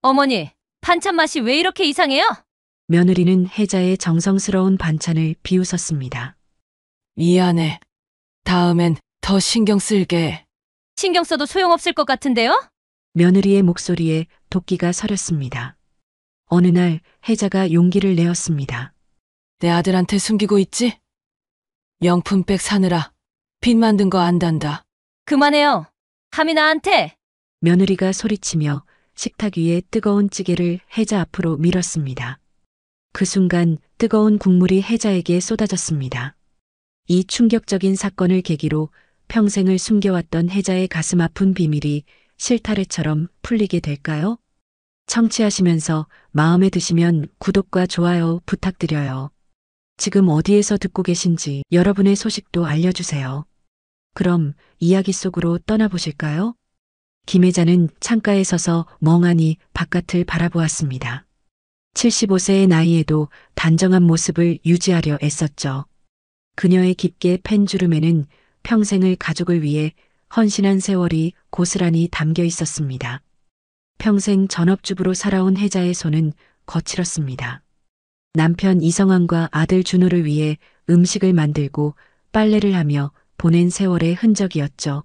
어머니, 반찬 맛이 왜 이렇게 이상해요? 며느리는 혜자의 정성스러운 반찬을 비웃었습니다. 미안해. 다음엔 더 신경 쓸게. 신경 써도 소용없을 것 같은데요? 며느리의 목소리에 도끼가 서렸습니다. 어느 날 혜자가 용기를 내었습니다. 내 아들한테 숨기고 있지? 명품백 사느라 빚 만든 거 안단다. 그만해요. 감히 나한테. 며느리가 소리치며 식탁 위에 뜨거운 찌개를 혜자 앞으로 밀었습니다. 그 순간 뜨거운 국물이 혜자에게 쏟아졌습니다. 이 충격적인 사건을 계기로 평생을 숨겨왔던 혜자의 가슴 아픈 비밀이 실타래처럼 풀리게 될까요? 청취하시면서 마음에 드시면 구독과 좋아요 부탁드려요. 지금 어디에서 듣고 계신지 여러분의 소식도 알려주세요. 그럼 이야기 속으로 떠나보실까요? 김혜자는 창가에 서서 멍하니 바깥을 바라보았습니다. 75세의 나이에도 단정한 모습을 유지하려 애썼죠. 그녀의 깊게 팬 주름에는 평생을 가족을 위해 헌신한 세월이 고스란히 담겨 있었습니다. 평생 전업주부로 살아온 혜자의 손은 거칠었습니다. 남편 이성환과 아들 준호를 위해 음식을 만들고 빨래를 하며 보낸 세월의 흔적이었죠.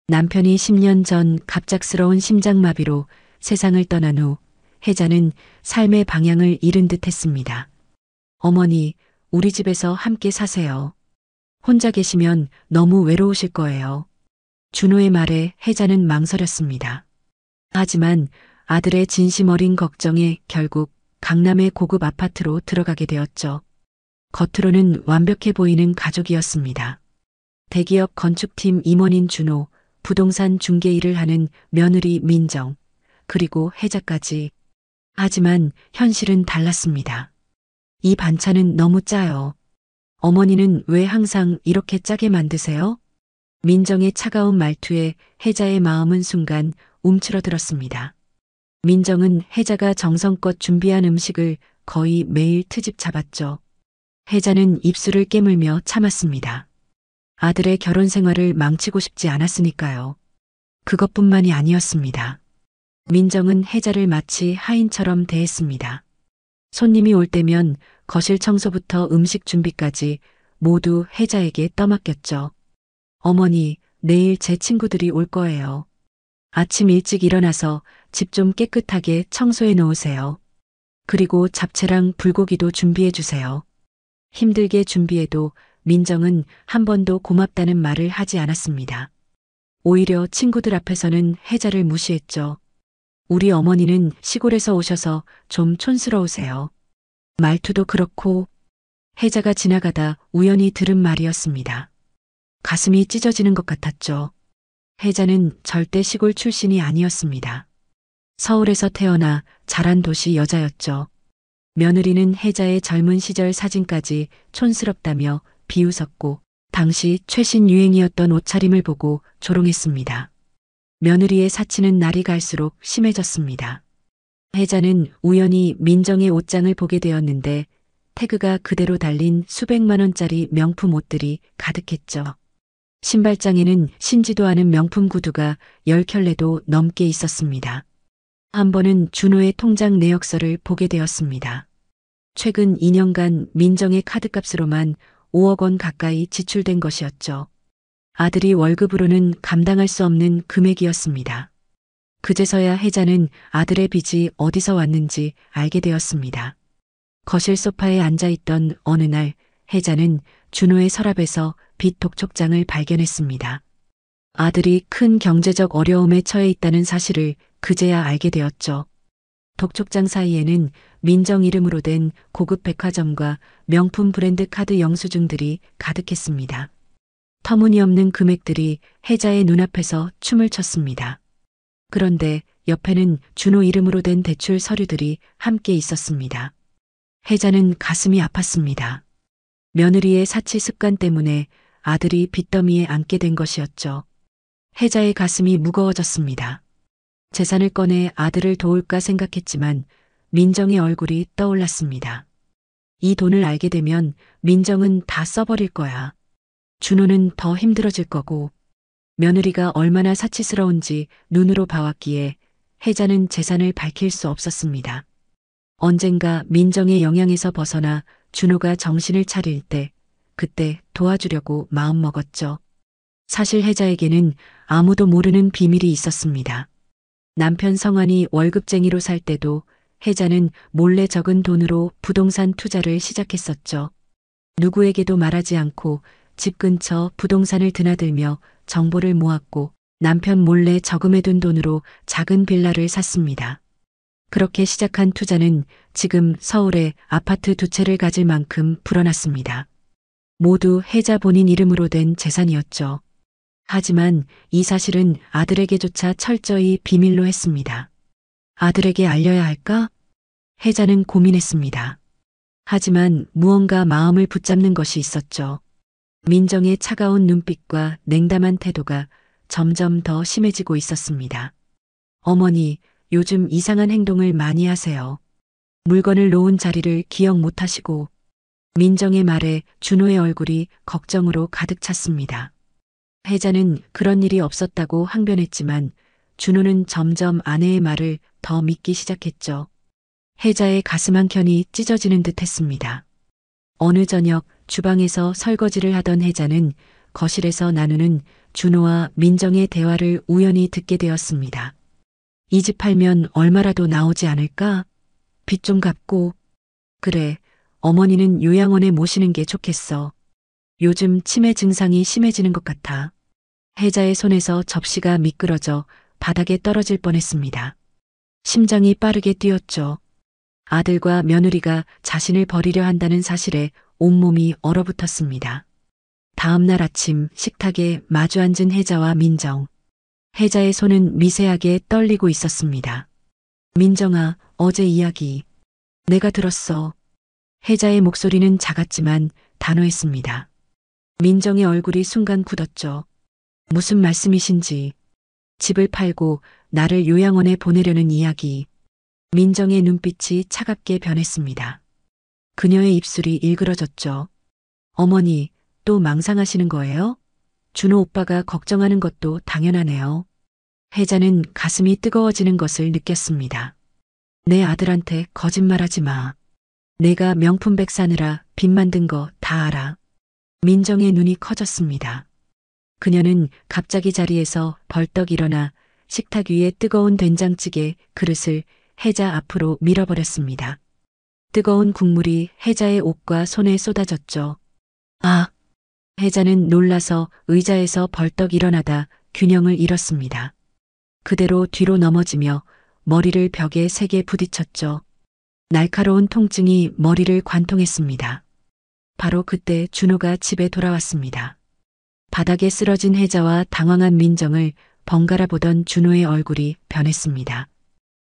남편이 10년 전 갑작스러운 심장마비로 세상을 떠난 후 혜자는 삶의 방향을 잃은 듯 했습니다. 어머니, 우리 집에서 함께 사세요. 혼자 계시면 너무 외로우실 거예요. 준호의 말에 혜자는 망설였습니다. 하지만 아들의 진심 어린 걱정에 결국 강남의 고급 아파트로 들어가게 되었죠. 겉으로는 완벽해 보이는 가족이었습니다. 대기업 건축팀 임원인 준호, 부동산 중개 일을 하는 며느리 민정, 그리고 혜자까지. 하지만 현실은 달랐습니다. 이 반찬은 너무 짜요. 어머니는 왜 항상 이렇게 짜게 만드세요? 민정의 차가운 말투에 혜자의 마음은 순간 움츠러들었습니다. 민정은 혜자가 정성껏 준비한 음식을 거의 매일 트집 잡았죠. 혜자는 입술을 깨물며 참았습니다. 아들의 결혼 생활을 망치고 싶지 않았으니까요. 그것뿐만이 아니었습니다. 민정은 혜자를 마치 하인처럼 대했습니다. 손님이 올 때면 거실 청소부터 음식 준비까지 모두 혜자에게 떠맡겼죠. 어머니, 내일 제 친구들이 올 거예요. 아침 일찍 일어나서 집 좀 깨끗하게 청소해 놓으세요. 그리고 잡채랑 불고기도 준비해 주세요. 힘들게 준비해도 민정은 한 번도 고맙다는 말을 하지 않았습니다. 오히려 친구들 앞에서는 혜자를 무시했죠. 우리 어머니는 시골에서 오셔서 좀 촌스러우세요. 말투도 그렇고. 혜자가 지나가다 우연히 들은 말이었습니다. 가슴이 찢어지는 것 같았죠. 혜자는 절대 시골 출신이 아니었습니다. 서울에서 태어나 자란 도시 여자였죠. 며느리는 혜자의 젊은 시절 사진까지 촌스럽다며 비웃었고 당시 최신 유행이었던 옷차림을 보고 조롱했습니다. 며느리의 사치는 날이 갈수록 심해졌습니다. 혜자는 우연히 민정의 옷장을 보게 되었는데 태그가 그대로 달린 수백만 원짜리 명품 옷들이 가득했죠. 신발장에는 신지도 않은 명품 구두가 10켤레도 넘게 있었습니다. 한 번은 준호의 통장 내역서를 보게 되었습니다. 최근 2년간 민정의 카드값으로만 5억 원 가까이 지출된 것이었죠. 아들이 월급으로는 감당할 수 없는 금액이었습니다. 그제서야 혜자는 아들의 빚이 어디서 왔는지 알게 되었습니다. 거실 소파에 앉아있던 어느 날 혜자는 준호의 서랍에서 빚 독촉장을 발견했습니다. 아들이 큰 경제적 어려움에 처해 있다는 사실을 그제야 알게 되었죠. 독촉장 사이에는 민정 이름으로 된 고급 백화점과 명품 브랜드 카드 영수증들이 가득했습니다. 터무니없는 금액들이 혜자의 눈앞에서 춤을 췄습니다. 그런데 옆에는 준호 이름으로 된 대출 서류들이 함께 있었습니다. 혜자는 가슴이 아팠습니다. 며느리의 사치 습관 때문에 아들이 빚더미에 앉게 된 것이었죠. 혜자의 가슴이 무거워졌습니다. 재산을 꺼내 아들을 도울까 생각했지만 민정의 얼굴이 떠올랐습니다. 이 돈을 알게 되면 민정은 다 써버릴 거야. 준호는 더 힘들어질 거고 며느리가 얼마나 사치스러운지 눈으로 봐왔기에 혜자는 재산을 밝힐 수 없었습니다. 언젠가 민정의 영향에서 벗어나 준호가 정신을 차릴 때 그때 도와주려고 마음먹었죠. 사실 혜자에게는 아무도 모르는 비밀이 있었습니다. 남편 성환이 월급쟁이로 살 때도 혜자는 몰래 적은 돈으로 부동산 투자를 시작했었죠. 누구에게도 말하지 않고 집 근처 부동산을 드나들며 정보를 모았고 남편 몰래 저금해둔 돈으로 작은 빌라를 샀습니다. 그렇게 시작한 투자는 지금 서울에 아파트 2채를 가질 만큼 불어났습니다. 모두 혜자 본인 이름으로 된 재산이었죠. 하지만 이 사실은 아들에게조차 철저히 비밀로 했습니다. 아들에게 알려야 할까? 혜자는 고민했습니다. 하지만 무언가 마음을 붙잡는 것이 있었죠. 민정의 차가운 눈빛과 냉담한 태도가 점점 더 심해지고 있었습니다. 어머니, 요즘 이상한 행동을 많이 하세요. 물건을 놓은 자리를 기억 못 하시고 민정의 말에 준호의 얼굴이 걱정으로 가득 찼습니다. 혜자는 그런 일이 없었다고 항변했지만 준호는 점점 아내의 말을 더 믿기 시작했죠. 혜자의 가슴 한켠이 찢어지는 듯 했습니다. 어느 저녁 주방에서 설거지를 하던 혜자는 거실에서 나누는 준호와 민정의 대화를 우연히 듣게 되었습니다. 이 집 팔면 얼마라도 나오지 않을까? 빚 좀 갚고. 그래, 어머니는 요양원에 모시는 게 좋겠어. 요즘 치매 증상이 심해지는 것 같아. 혜자의 손에서 접시가 미끄러져 바닥에 떨어질 뻔했습니다. 심장이 빠르게 뛰었죠. 아들과 며느리가 자신을 버리려 한다는 사실에 온몸이 얼어붙었습니다. 다음 날 아침 식탁에 마주 앉은 혜자와 민정. 혜자의 손은 미세하게 떨리고 있었습니다. 민정아, 어제 이야기. 내가 들었어. 혜자의 목소리는 작았지만 단호했습니다. 민정의 얼굴이 순간 굳었죠. 무슨 말씀이신지. 집을 팔고 나를 요양원에 보내려는 이야기. 민정의 눈빛이 차갑게 변했습니다. 그녀의 입술이 일그러졌죠. 어머니, 또 망상하시는 거예요? 준호 오빠가 걱정하는 것도 당연하네요. 혜자는 가슴이 뜨거워지는 것을 느꼈습니다. 내 아들한테 거짓말하지 마. 내가 명품백 사느라 빚 만든 거 다 알아. 민정의 눈이 커졌습니다. 그녀는 갑자기 자리에서 벌떡 일어나 식탁 위에 뜨거운 된장찌개 그릇을 혜자 앞으로 밀어버렸습니다. 뜨거운 국물이 혜자의 옷과 손에 쏟아졌죠. 아! 혜자는 놀라서 의자에서 벌떡 일어나다 균형을 잃었습니다. 그대로 뒤로 넘어지며 머리를 벽에 세게 부딪혔죠. 날카로운 통증이 머리를 관통했습니다. 바로 그때 준호가 집에 돌아왔습니다. 바닥에 쓰러진 혜자와 당황한 민정을 번갈아 보던 준호의 얼굴이 변했습니다.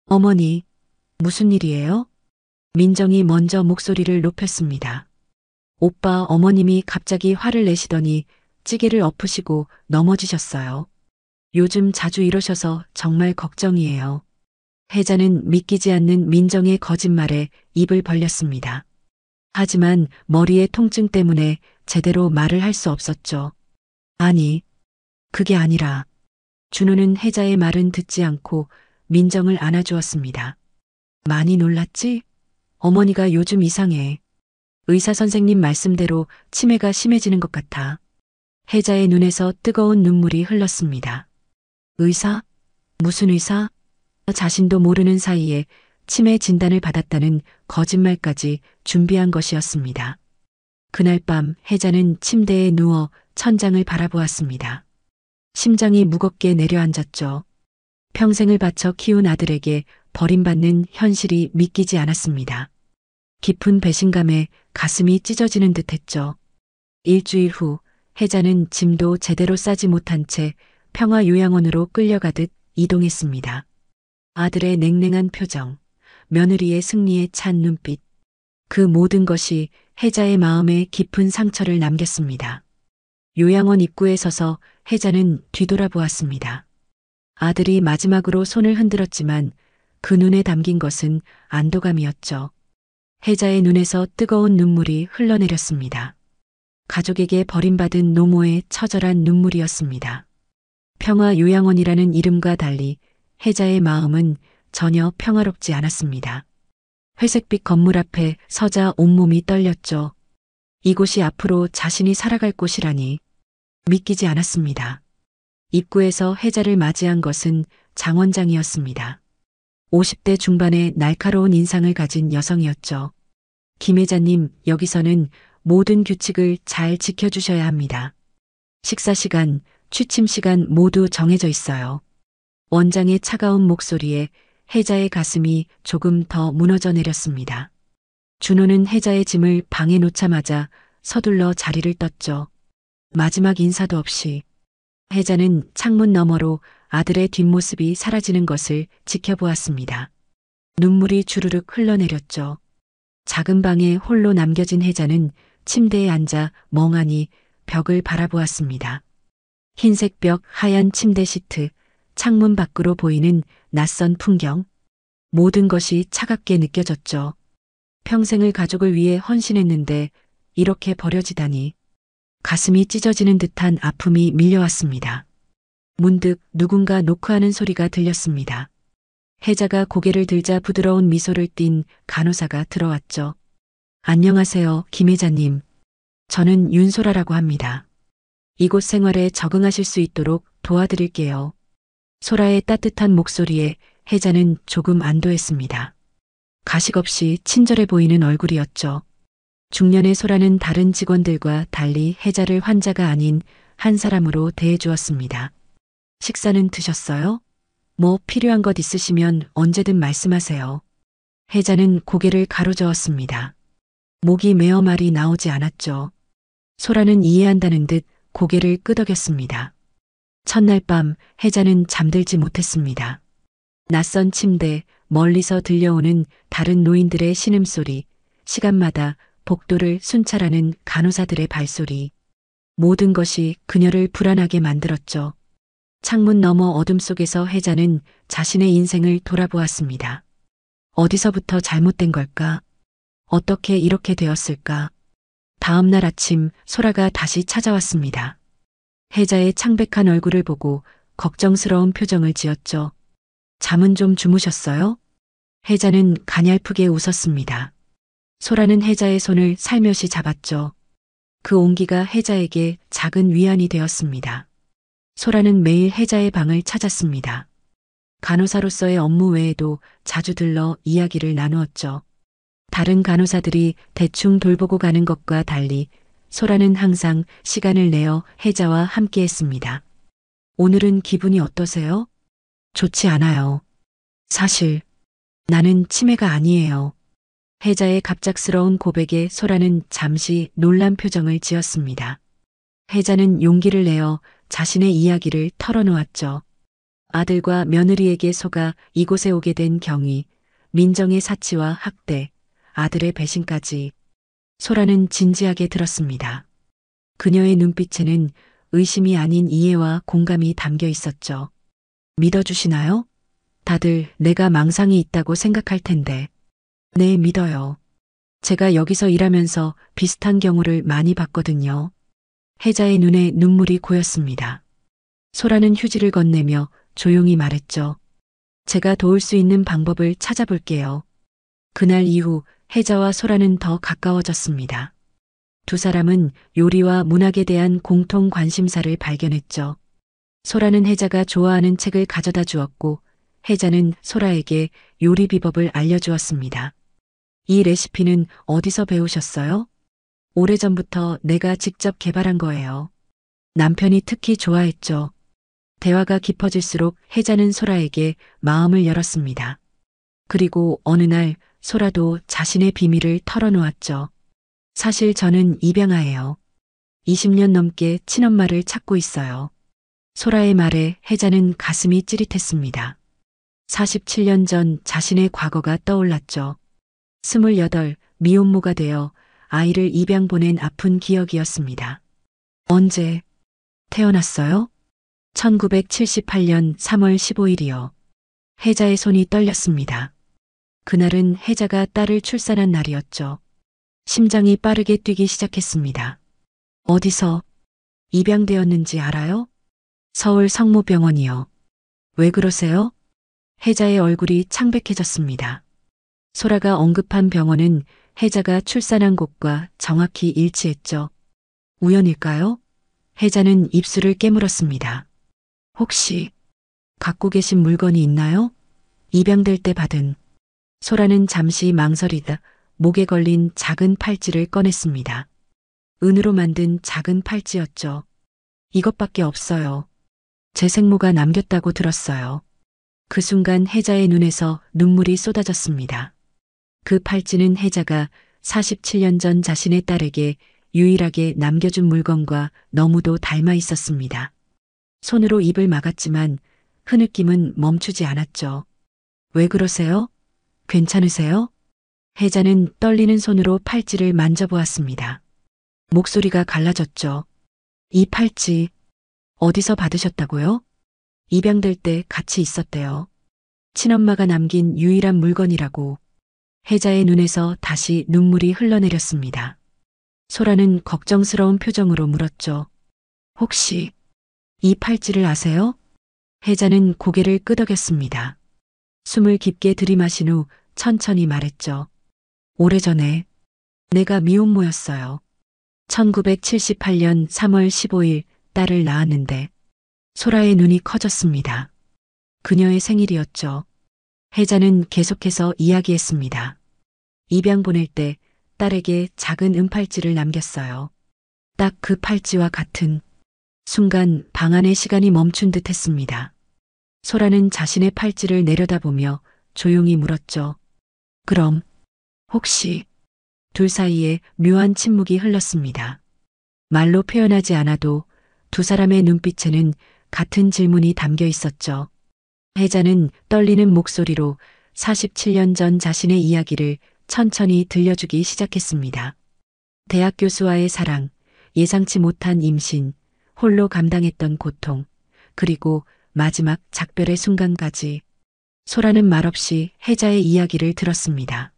어머니, 무슨 일이에요? 민정이 먼저 목소리를 높였습니다. 오빠 어머님이 갑자기 화를 내시더니 찌개를 엎으시고 넘어지셨어요. 요즘 자주 이러셔서 정말 걱정이에요. 혜자는 믿기지 않는 민정의 거짓말에 입을 벌렸습니다. 하지만 머리의 통증 때문에 제대로 말을 할 수 없었죠. 아니, 그게 아니라. 준호는 혜자의 말은 듣지 않고 민정을 안아주었습니다. 많이 놀랐지? 어머니가 요즘 이상해. 의사 선생님 말씀대로 치매가 심해지는 것 같아. 혜자의 눈에서 뜨거운 눈물이 흘렀습니다. 의사? 무슨 의사? 자신도 모르는 사이에 치매 진단을 받았다는 거짓말까지 준비한 것이었습니다. 그날 밤 혜자는 침대에 누워 천장을 바라보았습니다. 심장이 무겁게 내려앉았죠. 평생을 바쳐 키운 아들에게 버림받는 현실이 믿기지 않았습니다. 깊은 배신감에 가슴이 찢어지는 듯했죠. 일주일 후 혜자는 짐도 제대로 싸지 못한 채 평화요양원으로 끌려가듯 이동했습니다. 아들의 냉랭한 표정, 며느리의 승리에 찬 눈빛, 그 모든 것이 혜자의 마음에 깊은 상처를 남겼습니다. 요양원 입구에 서서 혜자는 뒤돌아보았습니다. 아들이 마지막으로 손을 흔들었지만 그 눈에 담긴 것은 안도감이었죠. 혜자의 눈에서 뜨거운 눈물이 흘러내렸습니다. 가족에게 버림받은 노모의 처절한 눈물이었습니다. 평화요양원이라는 이름과 달리 혜자의 마음은 전혀 평화롭지 않았습니다. 회색빛 건물 앞에 서자 온몸이 떨렸죠. 이곳이 앞으로 자신이 살아갈 곳이라니 믿기지 않았습니다. 입구에서 혜자를 맞이한 것은 장 원장이었습니다. 50대 중반의 날카로운 인상을 가진 여성이었죠. 김 회장님, 여기서는 모든 규칙을 잘 지켜주셔야 합니다. 식사 시간, 취침 시간 모두 정해져 있어요. 원장의 차가운 목소리에 혜자의 가슴이 조금 더 무너져 내렸습니다. 준호는 혜자의 짐을 방에 놓자마자 서둘러 자리를 떴죠. 마지막 인사도 없이 혜자는 창문 너머로 아들의 뒷모습이 사라지는 것을 지켜보았습니다. 눈물이 주르륵 흘러내렸죠. 작은 방에 홀로 남겨진 혜자는 침대에 앉아 멍하니 벽을 바라보았습니다. 흰색 벽, 하얀 침대 시트, 창문 밖으로 보이는 낯선 풍경. 모든 것이 차갑게 느껴졌죠. 평생을 가족을 위해 헌신했는데 이렇게 버려지다니. 가슴이 찢어지는 듯한 아픔이 밀려왔습니다. 문득 누군가 노크하는 소리가 들렸습니다. 혜자가 고개를 들자 부드러운 미소를 띤 간호사가 들어왔죠. 안녕하세요, 김 회장님. 저는 윤소라라고 합니다. 이곳 생활에 적응하실 수 있도록 도와드릴게요. 소라의 따뜻한 목소리에 혜자는 조금 안도했습니다. 가식 없이 친절해 보이는 얼굴이었죠. 중년의 소라는 다른 직원들과 달리 혜자를 환자가 아닌 한 사람으로 대해주었습니다. 식사는 드셨어요? 뭐 필요한 것 있으시면 언제든 말씀하세요. 혜자는 고개를 가로저었습니다. 목이 메어 말이 나오지 않았죠. 소라는 이해한다는 듯 고개를 끄덕였습니다. 첫날 밤 혜자는 잠들지 못했습니다. 낯선 침대, 멀리서 들려오는 다른 노인들의 신음소리, 시간마다 복도를 순찰하는 간호사들의 발소리. 모든 것이 그녀를 불안하게 만들었죠. 창문 너머 어둠 속에서 혜자는 자신의 인생을 돌아보았습니다. 어디서부터 잘못된 걸까? 어떻게 이렇게 되었을까? 다음 날 아침 소라가 다시 찾아왔습니다. 혜자의 창백한 얼굴을 보고 걱정스러운 표정을 지었죠. 잠은 좀 주무셨어요? 혜자는 가냘프게 웃었습니다. 소라는 혜자의 손을 살며시 잡았죠. 그 온기가 혜자에게 작은 위안이 되었습니다. 소라는 매일 혜자의 방을 찾았습니다. 간호사로서의 업무 외에도 자주 들러 이야기를 나누었죠. 다른 간호사들이 대충 돌보고 가는 것과 달리 소라는 항상 시간을 내어 혜자와 함께했습니다. 오늘은 기분이 어떠세요? 좋지 않아요. 사실 나는 치매가 아니에요. 혜자의 갑작스러운 고백에 소라는 잠시 놀란 표정을 지었습니다. 혜자는 용기를 내어 자신의 이야기를 털어놓았죠. 아들과 며느리에게 속아 이곳에 오게 된 경위, 민정의 사치와 학대, 아들의 배신까지. 소라는 진지하게 들었습니다. 그녀의 눈빛에는 의심이 아닌 이해와 공감이 담겨 있었죠. 믿어주시나요? 다들 내가 망상이 있다고 생각할 텐데. 네, 믿어요. 제가 여기서 일하면서 비슷한 경우를 많이 봤거든요. 혜자의 눈에 눈물이 고였습니다. 소라는 휴지를 건네며 조용히 말했죠. 제가 도울 수 있는 방법을 찾아볼게요. 그날 이후 혜자와 소라는 더 가까워졌습니다. 두 사람은 요리와 문학에 대한 공통 관심사를 발견했죠. 소라는 혜자가 좋아하는 책을 가져다 주었고 혜자는 소라에게 요리 비법을 알려주었습니다. 이 레시피는 어디서 배우셨어요? 오래전부터 내가 직접 개발한 거예요. 남편이 특히 좋아했죠. 대화가 깊어질수록 혜자는 소라에게 마음을 열었습니다. 그리고 어느 날 소라도 자신의 비밀을 털어놓았죠. 사실 저는 입양아예요. 20년 넘게 친엄마를 찾고 있어요. 소라의 말에 혜자는 가슴이 찌릿했습니다. 47년 전 자신의 과거가 떠올랐죠. 28, 미혼모가 되어 아이를 입양 보낸 아픈 기억이었습니다. 언제 태어났어요? 1978년 3월 15일이요. 혜자의 손이 떨렸습니다. 그날은 혜자가 딸을 출산한 날이었죠. 심장이 빠르게 뛰기 시작했습니다. 어디서 입양되었는지 알아요? 서울 성모병원이요. 왜 그러세요? 혜자의 얼굴이 창백해졌습니다. 소라가 언급한 병원은 혜자가 출산한 곳과 정확히 일치했죠. 우연일까요? 혜자는 입술을 깨물었습니다. 혹시 갖고 계신 물건이 있나요? 입양될 때 받은. 소라는 잠시 망설이다 목에 걸린 작은 팔찌를 꺼냈습니다. 은으로 만든 작은 팔찌였죠. 이것밖에 없어요. 제 생모가 남겼다고 들었어요. 그 순간 혜자의 눈에서 눈물이 쏟아졌습니다. 그 팔찌는 혜자가 47년 전 자신의 딸에게 유일하게 남겨준 물건과 너무도 닮아 있었습니다. 손으로 입을 막았지만 흐느낌은 멈추지 않았죠. 왜 그러세요? 괜찮으세요? 혜자는 떨리는 손으로 팔찌를 만져보았습니다. 목소리가 갈라졌죠. 이 팔찌 어디서 받으셨다고요? 입양될 때 같이 있었대요. 친엄마가 남긴 유일한 물건이라고. 혜자의 눈에서 다시 눈물이 흘러내렸습니다. 소라는 걱정스러운 표정으로 물었죠. 혹시 이 팔찌를 아세요? 혜자는 고개를 끄덕였습니다. 숨을 깊게 들이마신 후 천천히 말했죠. 오래전에 내가 미혼모였어요. 1978년 3월 15일 딸을 낳았는데 소라의 눈이 커졌습니다. 그녀의 생일이었죠. 혜자는 계속해서 이야기했습니다. 입양 보낼 때 딸에게 작은 은팔찌를 남겼어요. 딱 그 팔찌와 같은. 순간 방 안의 시간이 멈춘 듯 했습니다. 소라는 자신의 팔찌를 내려다보며 조용히 물었죠. 그럼 혹시. 둘 사이에 묘한 침묵이 흘렀습니다. 말로 표현하지 않아도 두 사람의 눈빛에는 같은 질문이 담겨 있었죠. 혜자는 떨리는 목소리로 47년 전 자신의 이야기를 천천히 들려주기 시작했습니다. 대학 교수와의 사랑, 예상치 못한 임신, 홀로 감당했던 고통, 그리고 마지막 작별의 순간까지. 소라는 말없이 혜자의 이야기를 들었습니다.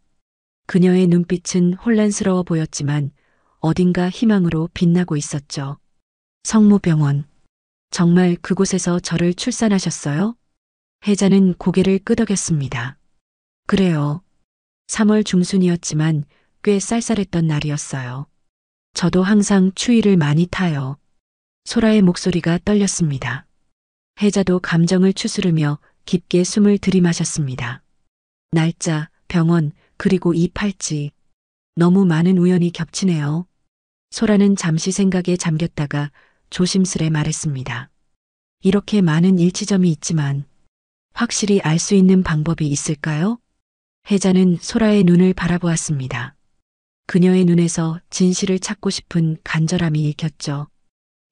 그녀의 눈빛은 혼란스러워 보였지만 어딘가 희망으로 빛나고 있었죠. 성모병원. 정말 그곳에서 저를 출산하셨어요? 혜자는 고개를 끄덕였습니다. 그래요. 3월 중순이었지만 꽤 쌀쌀했던 날이었어요. 저도 항상 추위를 많이 타요. 소라의 목소리가 떨렸습니다. 혜자도 감정을 추스르며 깊게 숨을 들이마셨습니다. 날짜, 병원, 그리고 이 팔찌. 너무 많은 우연이 겹치네요. 소라는 잠시 생각에 잠겼다가 조심스레 말했습니다. 이렇게 많은 일치점이 있지만 확실히 알 수 있는 방법이 있을까요? 혜자는 소라의 눈을 바라보았습니다. 그녀의 눈에서 진실을 찾고 싶은 간절함이 읽혔죠.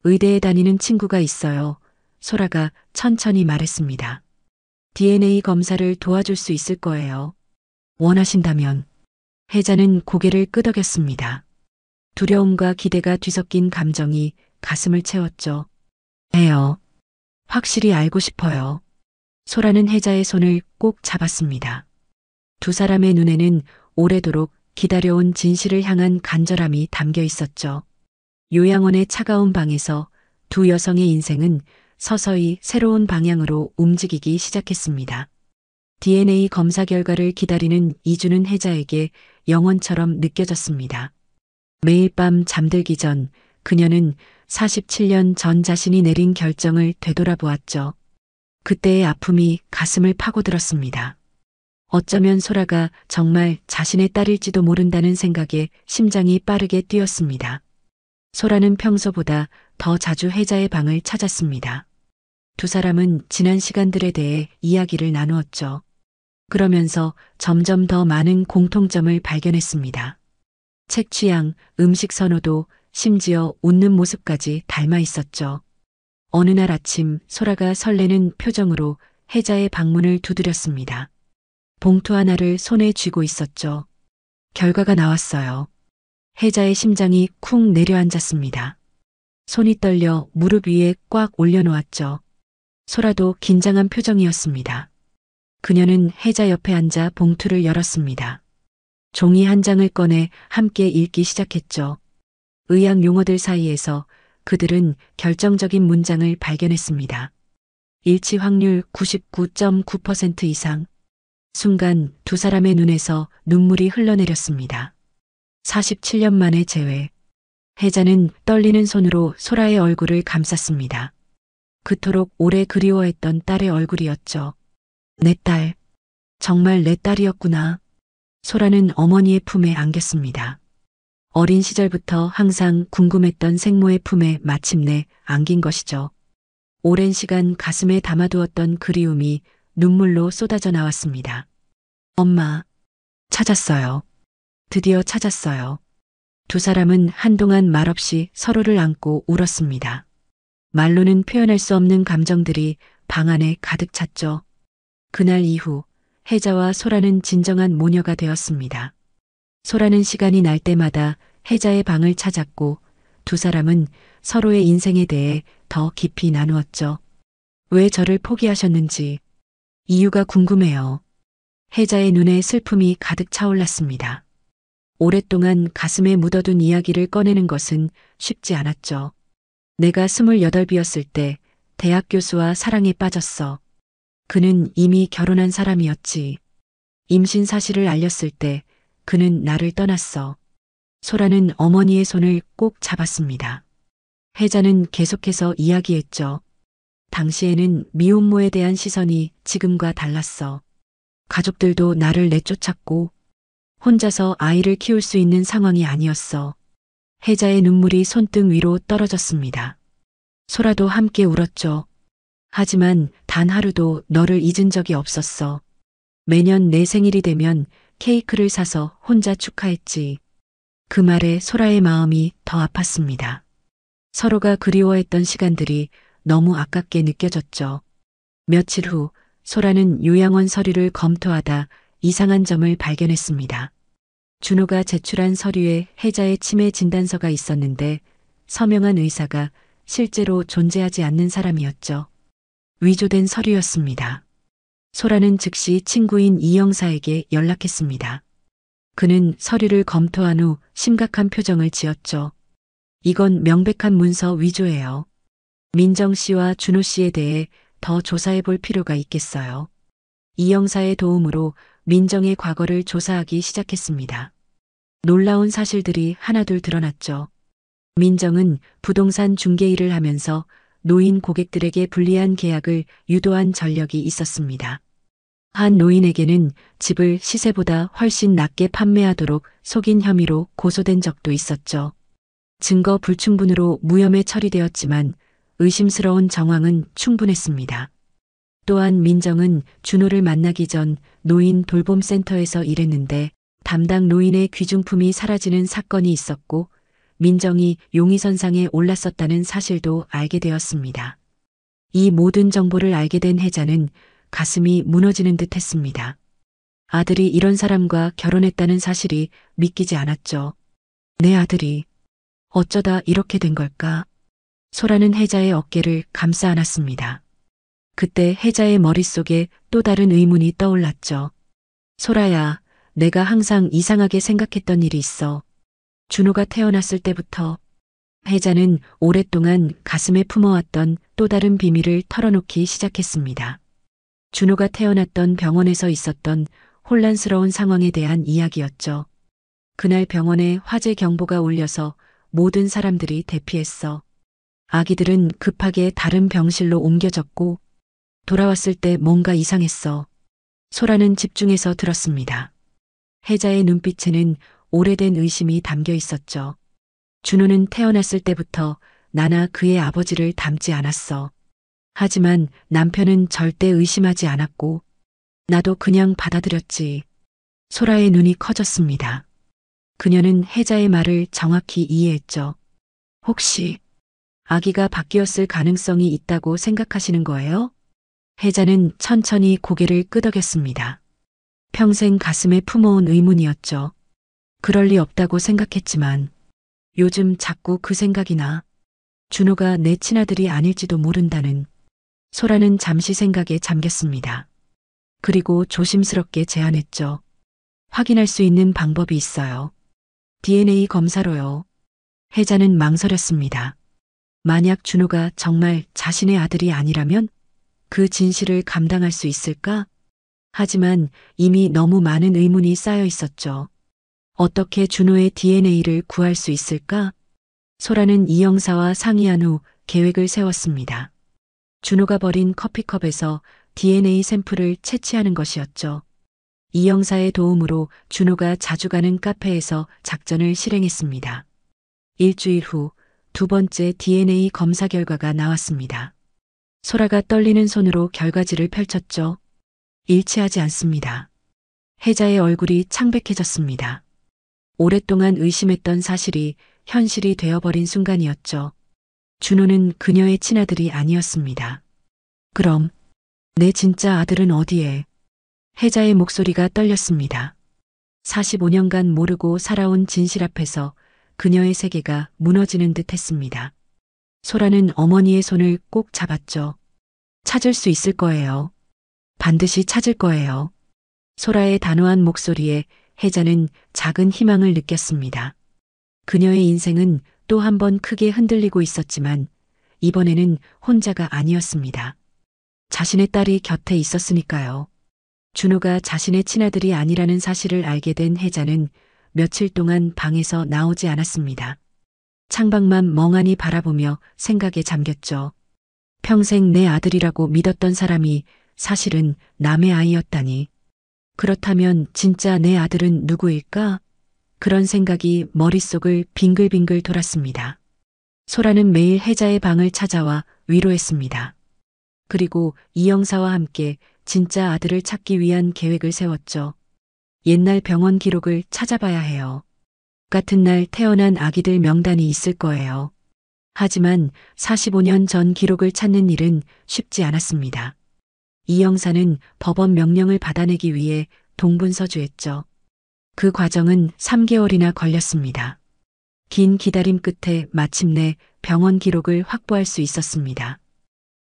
의대에 다니는 친구가 있어요. 소라가 천천히 말했습니다. DNA 검사를 도와줄 수 있을 거예요. 원하신다면. 혜자는 고개를 끄덕였습니다. 두려움과 기대가 뒤섞인 감정이 가슴을 채웠죠. 해요. 확실히 알고 싶어요. 소라는 혜자의 손을 꼭 잡았습니다. 두 사람의 눈에는 오래도록 기다려온 진실을 향한 간절함이 담겨 있었죠. 요양원의 차가운 방에서 두 여성의 인생은 서서히 새로운 방향으로 움직이기 시작했습니다. DNA 검사 결과를 기다리는 2주는 혜자에게 영원처럼 느껴졌습니다. 매일 밤 잠들기 전 그녀는 47년 전 자신이 내린 결정을 되돌아보았죠. 그때의 아픔이 가슴을 파고들었습니다. 어쩌면 소라가 정말 자신의 딸일지도 모른다는 생각에 심장이 빠르게 뛰었습니다. 소라는 평소보다 더 자주 혜자의 방을 찾았습니다. 두 사람은 지난 시간들에 대해 이야기를 나누었죠. 그러면서 점점 더 많은 공통점을 발견했습니다. 책 취향, 음식 선호도, 심지어 웃는 모습까지 닮아 있었죠. 어느 날 아침 소라가 설레는 표정으로 혜자의 방문을 두드렸습니다. 봉투 하나를 손에 쥐고 있었죠. 결과가 나왔어요. 혜자의 심장이 쿵 내려앉았습니다. 손이 떨려 무릎 위에 꽉 올려놓았죠. 소라도 긴장한 표정이었습니다. 그녀는 혜자 옆에 앉아 봉투를 열었습니다. 종이 한 장을 꺼내 함께 읽기 시작했죠. 의학 용어들 사이에서 그들은 결정적인 문장을 발견했습니다. 일치 확률 99.9% 이상. 순간 두 사람의 눈에서 눈물이 흘러내렸습니다. 47년 만에 재회. 혜자는 떨리는 손으로 소라의 얼굴을 감쌌습니다. 그토록 오래 그리워했던 딸의 얼굴이었죠. 내 딸. 정말 내 딸이었구나. 소라는 어머니의 품에 안겼습니다. 어린 시절부터 항상 궁금했던 생모의 품에 마침내 안긴 것이죠. 오랜 시간 가슴에 담아두었던 그리움이 눈물로 쏟아져 나왔습니다. 엄마, 찾았어요. 드디어 찾았어요. 두 사람은 한동안 말없이 서로를 안고 울었습니다. 말로는 표현할 수 없는 감정들이 방 안에 가득 찼죠. 그날 이후 혜자와 소라는 진정한 모녀가 되었습니다. 소라는 시간이 날 때마다 혜자의 방을 찾았고 두 사람은 서로의 인생에 대해 더 깊이 나누었죠. 왜 저를 포기하셨는지 이유가 궁금해요. 혜자의 눈에 슬픔이 가득 차올랐습니다. 오랫동안 가슴에 묻어둔 이야기를 꺼내는 것은 쉽지 않았죠. 내가 28이었을 때 대학 교수와 사랑에 빠졌어. 그는 이미 결혼한 사람이었지. 임신 사실을 알렸을 때 그는 나를 떠났어. 소라는 어머니의 손을 꼭 잡았습니다. 혜자는 계속해서 이야기했죠. 당시에는 미혼모에 대한 시선이 지금과 달랐어. 가족들도 나를 내쫓았고 혼자서 아이를 키울 수 있는 상황이 아니었어. 혜자의 눈물이 손등 위로 떨어졌습니다. 소라도 함께 울었죠. 하지만 단 하루도 너를 잊은 적이 없었어. 매년 내 생일이 되면 케이크를 사서 혼자 축하했지. 그 말에 소라의 마음이 더 아팠습니다. 서로가 그리워했던 시간들이 너무 아깝게 느껴졌죠. 며칠 후 소라는 요양원 서류를 검토하다 이상한 점을 발견했습니다. 준호가 제출한 서류에 혜자의 치매 진단서가 있었는데 서명한 의사가 실제로 존재하지 않는 사람이었죠. 위조된 서류였습니다. 소라는 즉시 친구인 이 형사에게 연락했습니다. 그는 서류를 검토한 후 심각한 표정을 지었죠. 이건 명백한 문서 위조예요. 민정 씨와 준호 씨에 대해 더 조사해 볼 필요가 있겠어요. 이 형사의 도움으로 민정의 과거를 조사하기 시작했습니다. 놀라운 사실들이 하나둘 드러났죠. 민정은 부동산 중개 일을 하면서 노인 고객들에게 불리한 계약을 유도한 전력이 있었습니다. 한 노인에게는 집을 시세보다 훨씬 낮게 판매하도록 속인 혐의로 고소된 적도 있었죠. 증거 불충분으로 무혐의 처리되었지만 의심스러운 정황은 충분했습니다. 또한 민정은 준호를 만나기 전 노인 돌봄센터에서 일했는데 담당 노인의 귀중품이 사라지는 사건이 있었고 민정이 용의선상에 올랐었다는 사실도 알게 되었습니다. 이 모든 정보를 알게 된 혜자는 가슴이 무너지는 듯 했습니다. 아들이 이런 사람과 결혼했다는 사실이 믿기지 않았죠. 내 아들이 어쩌다 이렇게 된 걸까? 소라는 혜자의 어깨를 감싸 안았습니다. 그때 혜자의 머릿속에 또 다른 의문이 떠올랐죠. 소라야, 내가 항상 이상하게 생각했던 일이 있어. 준호가 태어났을 때부터 혜자는 오랫동안 가슴에 품어왔던 또 다른 비밀을 털어놓기 시작했습니다. 준호가 태어났던 병원에서 있었던 혼란스러운 상황에 대한 이야기였죠. 그날 병원에 화재 경보가 울려서 모든 사람들이 대피했어. 아기들은 급하게 다른 병실로 옮겨졌고 돌아왔을 때 뭔가 이상했어. 소라는 집중해서 들었습니다. 혜자의 눈빛에는 오래된 의심이 담겨 있었죠. 준호는 태어났을 때부터 나나 그의 아버지를 닮지 않았어. 하지만 남편은 절대 의심하지 않았고 나도 그냥 받아들였지. 소라의 눈이 커졌습니다. 그녀는 혜자의 말을 정확히 이해했죠. 혹시 아기가 바뀌었을 가능성이 있다고 생각하시는 거예요? 혜자는 천천히 고개를 끄덕였습니다. 평생 가슴에 품어온 의문이었죠. 그럴 리 없다고 생각했지만 요즘 자꾸 그 생각이 나. 준호가 내 친아들이 아닐지도 모른다는. 소라는 잠시 생각에 잠겼습니다. 그리고 조심스럽게 제안했죠. 확인할 수 있는 방법이 있어요. DNA 검사로요. 혜자는 망설였습니다. 만약 준호가 정말 자신의 아들이 아니라면 그 진실을 감당할 수 있을까? 하지만 이미 너무 많은 의문이 쌓여 있었죠. 어떻게 준호의 DNA를 구할 수 있을까? 소라는 이 형사와 상의한 후 계획을 세웠습니다. 준호가 버린 커피컵에서 DNA 샘플을 채취하는 것이었죠. 이 형사의 도움으로 준호가 자주 가는 카페에서 작전을 실행했습니다. 일주일 후 두 번째 DNA 검사 결과가 나왔습니다. 소라가 떨리는 손으로 결과지를 펼쳤죠. 일치하지 않습니다. 혜자의 얼굴이 창백해졌습니다. 오랫동안 의심했던 사실이 현실이 되어버린 순간이었죠. 준호는 그녀의 친아들이 아니었습니다. 그럼 내 진짜 아들은 어디에? 혜자의 목소리가 떨렸습니다. 45년간 모르고 살아온 진실 앞에서 그녀의 세계가 무너지는 듯 했습니다. 소라는 어머니의 손을 꼭 잡았죠. 찾을 수 있을 거예요. 반드시 찾을 거예요. 소라의 단호한 목소리에 혜자는 작은 희망을 느꼈습니다. 그녀의 인생은 또 한 번 크게 흔들리고 있었지만 이번에는 혼자가 아니었습니다. 자신의 딸이 곁에 있었으니까요. 준호가 자신의 친아들이 아니라는 사실을 알게 된 혜자는 며칠 동안 방에서 나오지 않았습니다. 창밖만 멍하니 바라보며 생각에 잠겼죠. 평생 내 아들이라고 믿었던 사람이 사실은 남의 아이였다니. 그렇다면 진짜 내 아들은 누구일까? 그런 생각이 머릿속을 빙글빙글 돌았습니다. 소라는 매일 혜자의 방을 찾아와 위로했습니다. 그리고 이 형사와 함께 진짜 아들을 찾기 위한 계획을 세웠죠. 옛날 병원 기록을 찾아봐야 해요. 같은 날 태어난 아기들 명단이 있을 거예요. 하지만 45년 전 기록을 찾는 일은 쉽지 않았습니다. 이 형사는 법원 명령을 받아내기 위해 동분서주했죠. 그 과정은 3개월이나 걸렸습니다. 긴 기다림 끝에 마침내 병원 기록을 확보할 수 있었습니다.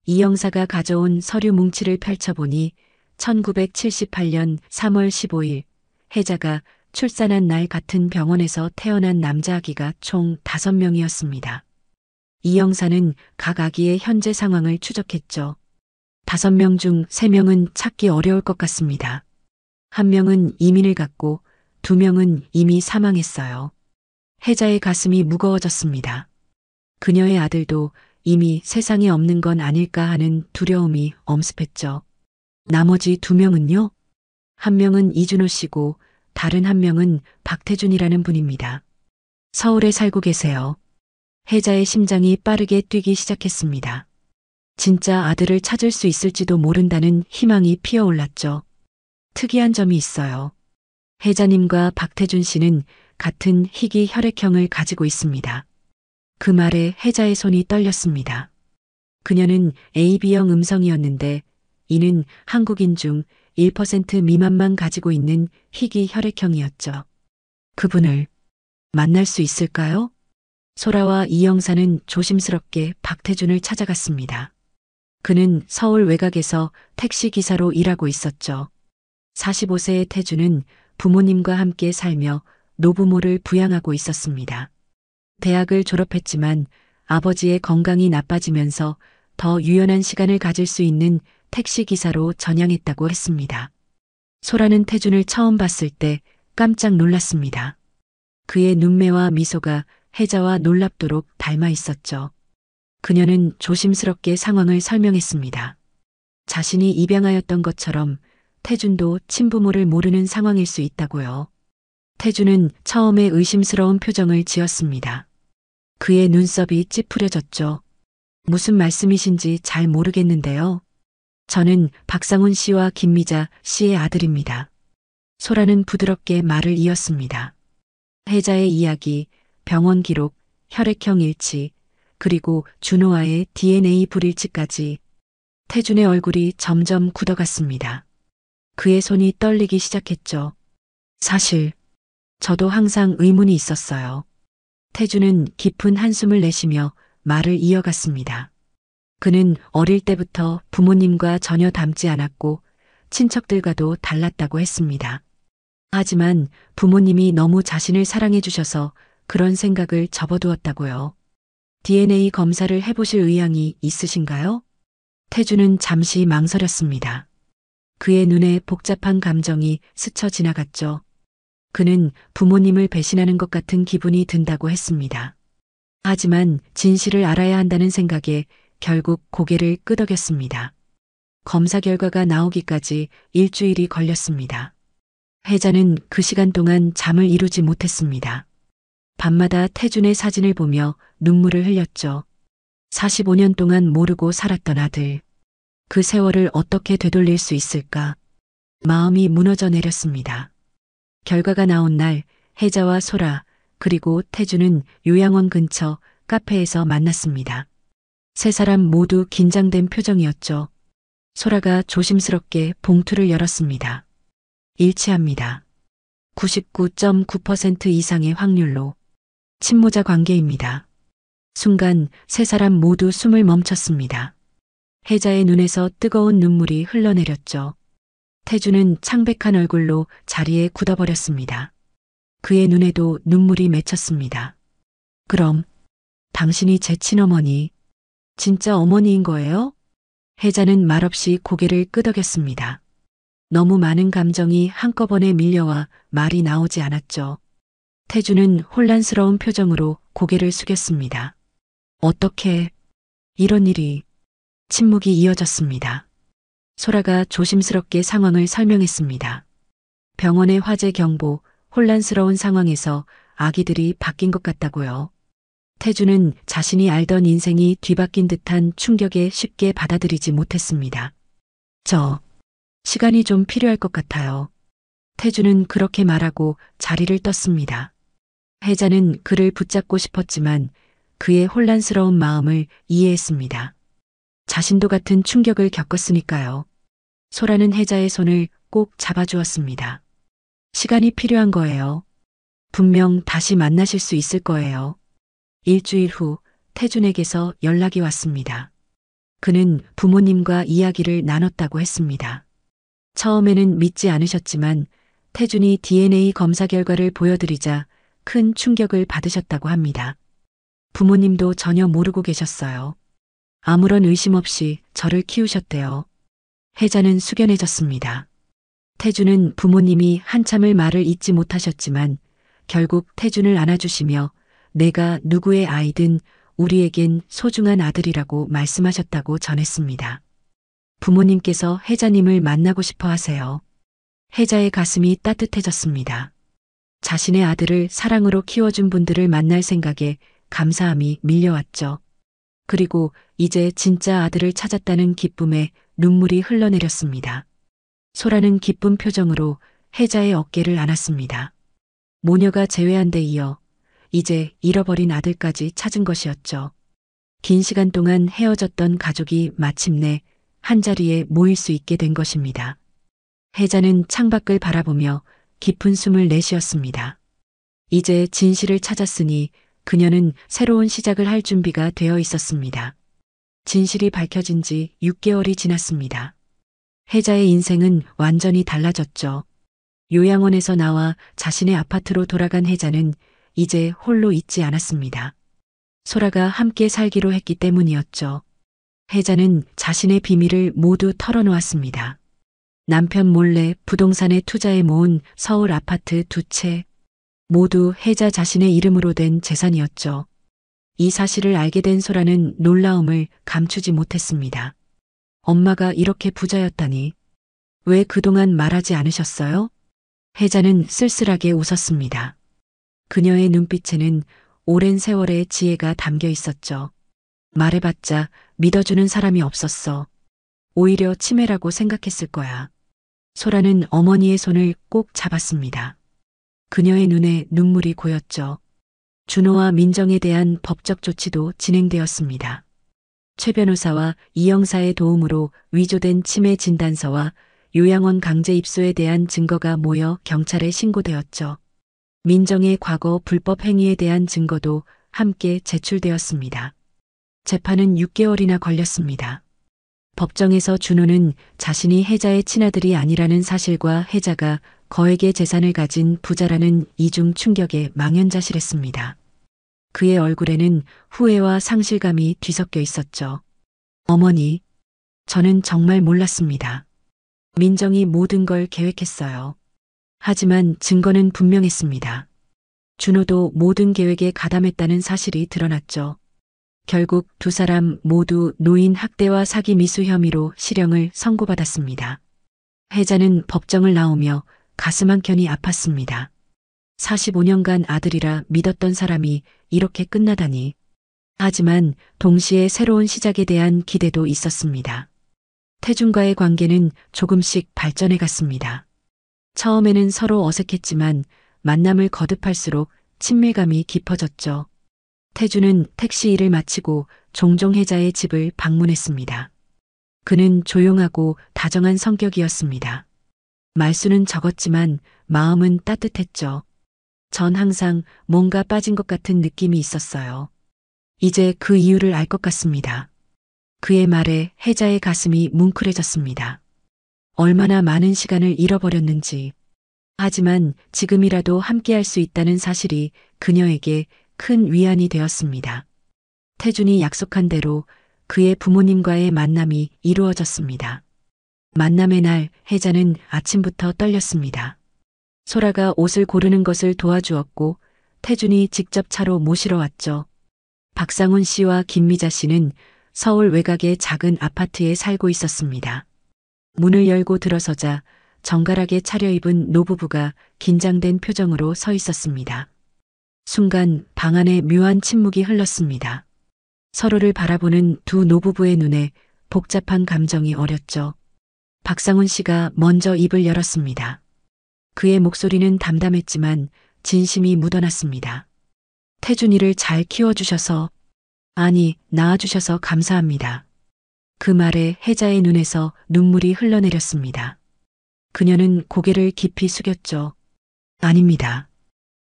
이 형사가 가져온 서류 뭉치를 펼쳐보니 1978년 3월 15일 혜자가 출산한 날 같은 병원에서 태어난 남자 아기가 총 5명이었습니다. 이 형사는 각 아기의 현재 상황을 추적했죠. 5명 중 3명은 찾기 어려울 것 같습니다. 1명은 이민을 갔고 2명은 이미 사망했어요. 혜자의 가슴이 무거워졌습니다. 그녀의 아들도 이미 세상에 없는 건 아닐까 하는 두려움이 엄습했죠. 나머지 2명은요? 1명은 이준호 씨고 다른 1명은 박태준이라는 분입니다. 서울에 살고 계세요. 혜자의 심장이 빠르게 뛰기 시작했습니다. 진짜 아들을 찾을 수 있을지도 모른다는 희망이 피어올랐죠. 특이한 점이 있어요. 혜자님과 박태준 씨는 같은 희귀 혈액형을 가지고 있습니다. 그 말에 혜자의 손이 떨렸습니다. 그녀는 AB형 음성이었는데 이는 한국인 중 1% 미만만 가지고 있는 희귀 혈액형이었죠. 그분을 만날 수 있을까요? 소라와 이 형사는 조심스럽게 박태준을 찾아갔습니다. 그는 서울 외곽에서 택시 기사로 일하고 있었죠. 45세의 태준은 부모님과 함께 살며 노부모를 부양하고 있었습니다. 대학을 졸업했지만 아버지의 건강이 나빠지면서 더 유연한 시간을 가질 수 있는 택시 기사로 전향했다고 했습니다. 소라는 태준을 처음 봤을 때 깜짝 놀랐습니다. 그의 눈매와 미소가 혜자와 놀랍도록 닮아 있었죠. 그녀는 조심스럽게 상황을 설명했습니다. 자신이 입양하였던 것처럼 태준도 친부모를 모르는 상황일 수 있다고요. 태준은 처음에 의심스러운 표정을 지었습니다. 그의 눈썹이 찌푸려졌죠. 무슨 말씀이신지 잘 모르겠는데요. 저는 박상훈 씨와 김미자 씨의 아들입니다. 소라는 부드럽게 말을 이었습니다. 혜자의 이야기, 병원 기록, 혈액형 일치, 그리고 준호와의 DNA 불일치까지. 태준의 얼굴이 점점 굳어갔습니다. 그의 손이 떨리기 시작했죠. 사실 저도 항상 의문이 있었어요. 태준은 깊은 한숨을 내쉬며 말을 이어갔습니다. 그는 어릴 때부터 부모님과 전혀 닮지 않았고 친척들과도 달랐다고 했습니다. 하지만 부모님이 너무 자신을 사랑해 주셔서 그런 생각을 접어두었다고요. DNA 검사를 해보실 의향이 있으신가요? 태주는 잠시 망설였습니다. 그의 눈에 복잡한 감정이 스쳐 지나갔죠. 그는 부모님을 배신하는 것 같은 기분이 든다고 했습니다. 하지만 진실을 알아야 한다는 생각에 결국 고개를 끄덕였습니다. 검사 결과가 나오기까지 일주일이 걸렸습니다. 혜자는 그 시간 동안 잠을 이루지 못했습니다. 밤마다 태준의 사진을 보며 눈물을 흘렸죠. 45년 동안 모르고 살았던 아들. 그 세월을 어떻게 되돌릴 수 있을까? 마음이 무너져 내렸습니다. 결과가 나온 날 혜자와 소라 그리고 태준은 요양원 근처 카페에서 만났습니다. 세 사람 모두 긴장된 표정이었죠. 소라가 조심스럽게 봉투를 열었습니다. 일치합니다. 99.9% 이상의 확률로 친모자 관계입니다. 순간 세 사람 모두 숨을 멈췄습니다. 혜자의 눈에서 뜨거운 눈물이 흘러내렸죠. 태주는 창백한 얼굴로 자리에 굳어버렸습니다. 그의 눈에도 눈물이 맺혔습니다. 그럼 당신이 제 친어머니, 진짜 어머니인 거예요? 혜자는 말없이 고개를 끄덕였습니다. 너무 많은 감정이 한꺼번에 밀려와 말이 나오지 않았죠. 태주는 혼란스러운 표정으로 고개를 숙였습니다. 어떻게 이런 일이. 침묵이 이어졌습니다. 소라가 조심스럽게 상황을 설명했습니다. 병원의 화재 경보, 혼란스러운 상황에서 아기들이 바뀐 것 같다고요. 태주는 자신이 알던 인생이 뒤바뀐 듯한 충격에 쉽게 받아들이지 못했습니다. 시간이 좀 필요할 것 같아요. 태주는 그렇게 말하고 자리를 떴습니다. 혜자는 그를 붙잡고 싶었지만 그의 혼란스러운 마음을 이해했습니다. 자신도 같은 충격을 겪었으니까요. 소라는 혜자의 손을 꼭 잡아주었습니다. 시간이 필요한 거예요. 분명 다시 만나실 수 있을 거예요. 일주일 후 태준에게서 연락이 왔습니다. 그는 부모님과 이야기를 나눴다고 했습니다. 처음에는 믿지 않으셨지만 태준이 DNA 검사 결과를 보여드리자 큰 충격을 받으셨다고 합니다. 부모님도 전혀 모르고 계셨어요. 아무런 의심 없이 저를 키우셨대요. 혜자는 숙연해졌습니다. 태준은 부모님이 한참을 말을 잇지 못하셨지만 결국 태준을 안아주시며 내가 누구의 아이든 우리에겐 소중한 아들이라고 말씀하셨다고 전했습니다. 부모님께서 혜자님을 만나고 싶어 하세요. 혜자의 가슴이 따뜻해졌습니다. 자신의 아들을 사랑으로 키워준 분들을 만날 생각에 감사함이 밀려왔죠. 그리고 이제 진짜 아들을 찾았다는 기쁨에 눈물이 흘러내렸습니다. 소라는 기쁜 표정으로 혜자의 어깨를 안았습니다. 모녀가 제외한 데 이어 이제 잃어버린 아들까지 찾은 것이었죠. 긴 시간 동안 헤어졌던 가족이 마침내 한자리에 모일 수 있게 된 것입니다. 혜자는 창밖을 바라보며 깊은 숨을 내쉬었습니다. 이제 진실을 찾았으니 그녀는 새로운 시작을 할 준비가 되어 있었습니다. 진실이 밝혀진 지 6개월이 지났습니다. 혜자의 인생은 완전히 달라졌죠. 요양원에서 나와 자신의 아파트로 돌아간 혜자는 이제 홀로 있지 않았습니다. 소라가 함께 살기로 했기 때문이었죠. 혜자는 자신의 비밀을 모두 털어놓았습니다. 남편 몰래 부동산에 투자해 모은 서울 아파트 2채, 모두 혜자 자신의 이름으로 된 재산이었죠. 이 사실을 알게 된 소라는 놀라움을 감추지 못했습니다. 엄마가 이렇게 부자였다니. 왜 그동안 말하지 않으셨어요? 혜자는 쓸쓸하게 웃었습니다. 그녀의 눈빛에는 오랜 세월의 지혜가 담겨 있었죠. 말해봤자 믿어주는 사람이 없었어. 오히려 치매라고 생각했을 거야. 소라는 어머니의 손을 꼭 잡았습니다. 그녀의 눈에 눈물이 고였죠. 준호와 민정에 대한 법적 조치도 진행되었습니다. 최 변호사와 이 형사의 도움으로 위조된 치매 진단서와 요양원 강제 입소에 대한 증거가 모여 경찰에 신고되었죠. 민정의 과거 불법 행위에 대한 증거도 함께 제출되었습니다. 재판은 6개월이나 걸렸습니다. 법정에서 준호는 자신이 혜자의 친아들이 아니라는 사실과 혜자가 거액의 재산을 가진 부자라는 이중 충격에 망연자실했습니다. 그의 얼굴에는 후회와 상실감이 뒤섞여 있었죠. 어머니, 저는 정말 몰랐습니다. 민정이 모든 걸 계획했어요. 하지만 증거는 분명했습니다. 준호도 모든 계획에 가담했다는 사실이 드러났죠. 결국 두 사람 모두 노인 학대와 사기 미수 혐의로 실형을 선고받았습니다. 혜자는 법정을 나오며 가슴 한켠이 아팠습니다. 45년간 아들이라 믿었던 사람이 이렇게 끝나다니. 하지만 동시에 새로운 시작에 대한 기대도 있었습니다. 태준과의 관계는 조금씩 발전해 갔습니다. 처음에는 서로 어색했지만 만남을 거듭할수록 친밀감이 깊어졌죠. 태준은 택시 일을 마치고 종종 혜자의 집을 방문했습니다. 그는 조용하고 다정한 성격이었습니다. 말수는 적었지만 마음은 따뜻했죠. 전 항상 뭔가 빠진 것 같은 느낌이 있었어요. 이제 그 이유를 알 것 같습니다. 그의 말에 혜자의 가슴이 뭉클해졌습니다. 얼마나 많은 시간을 잃어버렸는지. 하지만 지금이라도 함께할 수 있다는 사실이 그녀에게 큰 위안이 되었습니다. 태준이 약속한 대로 그의 부모님과의 만남이 이루어졌습니다. 만남의 날 혜자는 아침부터 떨렸습니다. 소라가 옷을 고르는 것을 도와주었고 태준이 직접 차로 모시러 왔죠. 박상훈 씨와 김미자 씨는 서울 외곽의 작은 아파트에 살고 있었습니다. 문을 열고 들어서자 정갈하게 차려입은 노부부가 긴장된 표정으로 서 있었습니다. 순간 방 안에 묘한 침묵이 흘렀습니다. 서로를 바라보는 두 노부부의 눈에 복잡한 감정이 어렸죠. 박상훈 씨가 먼저 입을 열었습니다. 그의 목소리는 담담했지만 진심이 묻어났습니다. 태준이를 잘 키워주셔서, 아니, 낳아주셔서 감사합니다. 그 말에 혜자의 눈에서 눈물이 흘러내렸습니다. 그녀는 고개를 깊이 숙였죠. 아닙니다.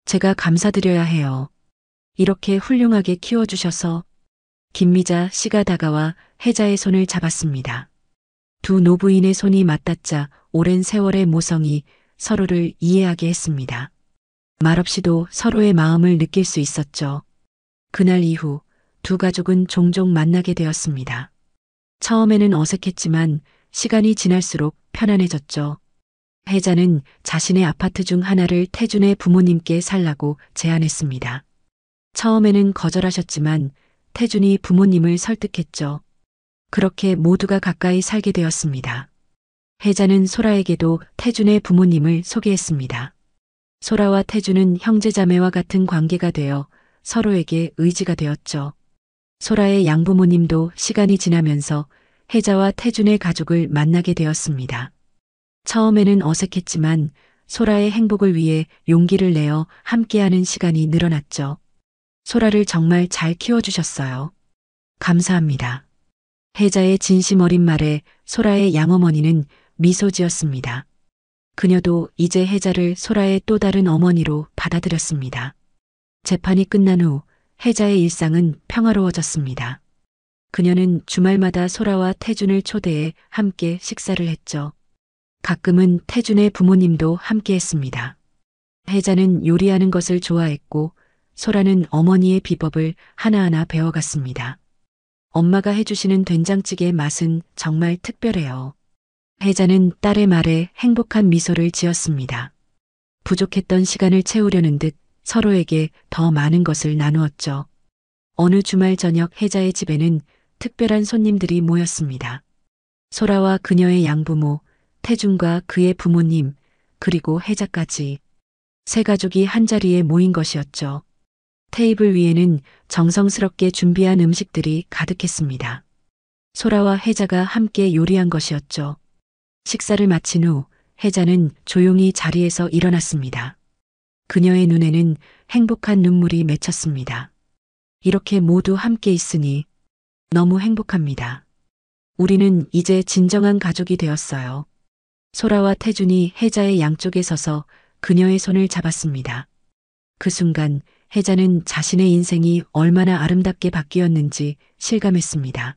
제가 감사드려야 해요. 이렇게 훌륭하게 키워주셔서. 김미자 씨가 다가와 혜자의 손을 잡았습니다. 두 노부인의 손이 맞닿자 오랜 세월의 모성이 서로를 이해하게 했습니다. 말없이도 서로의 마음을 느낄 수 있었죠. 그날 이후 두 가족은 종종 만나게 되었습니다. 처음에는 어색했지만 시간이 지날수록 편안해졌죠. 혜자는 자신의 아파트 중 하나를 태준의 부모님께 살라고 제안했습니다. 처음에는 거절하셨지만 태준이 부모님을 설득했죠. 그렇게 모두가 가까이 살게 되었습니다. 혜자는 소라에게도 태준의 부모님을 소개했습니다. 소라와 태준은 형제자매와 같은 관계가 되어 서로에게 의지가 되었죠. 소라의 양부모님도 시간이 지나면서 혜자와 태준의 가족을 만나게 되었습니다. 처음에는 어색했지만 소라의 행복을 위해 용기를 내어 함께하는 시간이 늘어났죠. 소라를 정말 잘 키워주셨어요. 감사합니다. 혜자의 진심 어린 말에 소라의 양어머니는 미소 지었습니다. 그녀도 이제 혜자를 소라의 또 다른 어머니로 받아들였습니다. 재판이 끝난 후 혜자의 일상은 평화로워졌습니다. 그녀는 주말마다 소라와 태준을 초대해 함께 식사를 했죠. 가끔은 태준의 부모님도 함께 했습니다. 혜자는 요리하는 것을 좋아했고 소라는 어머니의 비법을 하나하나 배워갔습니다. 엄마가 해주시는 된장찌개의 맛은 정말 특별해요. 혜자는 딸의 말에 행복한 미소를 지었습니다. 부족했던 시간을 채우려는 듯 서로에게 더 많은 것을 나누었죠. 어느 주말 저녁 혜자의 집에는 특별한 손님들이 모였습니다. 소라와 그녀의 양부모, 태준과 그의 부모님, 그리고 혜자까지. 세 가족이 한자리에 모인 것이었죠. 테이블 위에는 정성스럽게 준비한 음식들이 가득했습니다. 소라와 혜자가 함께 요리한 것이었죠. 식사를 마친 후 혜자는 조용히 자리에서 일어났습니다. 그녀의 눈에는 행복한 눈물이 맺혔습니다. 이렇게 모두 함께 있으니 너무 행복합니다. 우리는 이제 진정한 가족이 되었어요. 소라와 태준이 혜자의 양쪽에 서서 그녀의 손을 잡았습니다. 그 순간 혜자는 자신의 인생이 얼마나 아름답게 바뀌었는지 실감했습니다.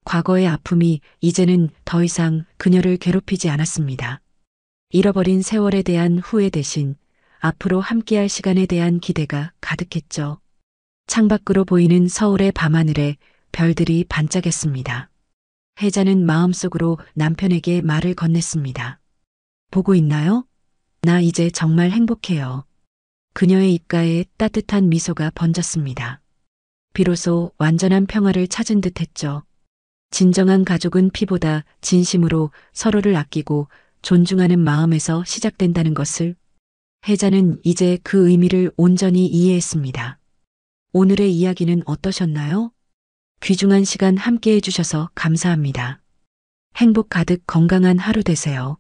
과거의 아픔이 이제는 더 이상 그녀를 괴롭히지 않았습니다. 잃어버린 세월에 대한 후회 대신 앞으로 함께할 시간에 대한 기대가 가득했죠. 창밖으로 보이는 서울의 밤하늘에 별들이 반짝였습니다. 혜자는 마음속으로 남편에게 말을 건넸습니다. 보고 있나요? 나 이제 정말 행복해요. 그녀의 입가에 따뜻한 미소가 번졌습니다. 비로소 완전한 평화를 찾은 듯 했죠. 진정한 가족은 피보다 진심으로 서로를 아끼고 존중하는 마음에서 시작된다는 것을 혜자는 이제 그 의미를 온전히 이해했습니다. 오늘의 이야기는 어떠셨나요? 귀중한 시간 함께 해주셔서 감사합니다. 행복 가득 건강한 하루 되세요.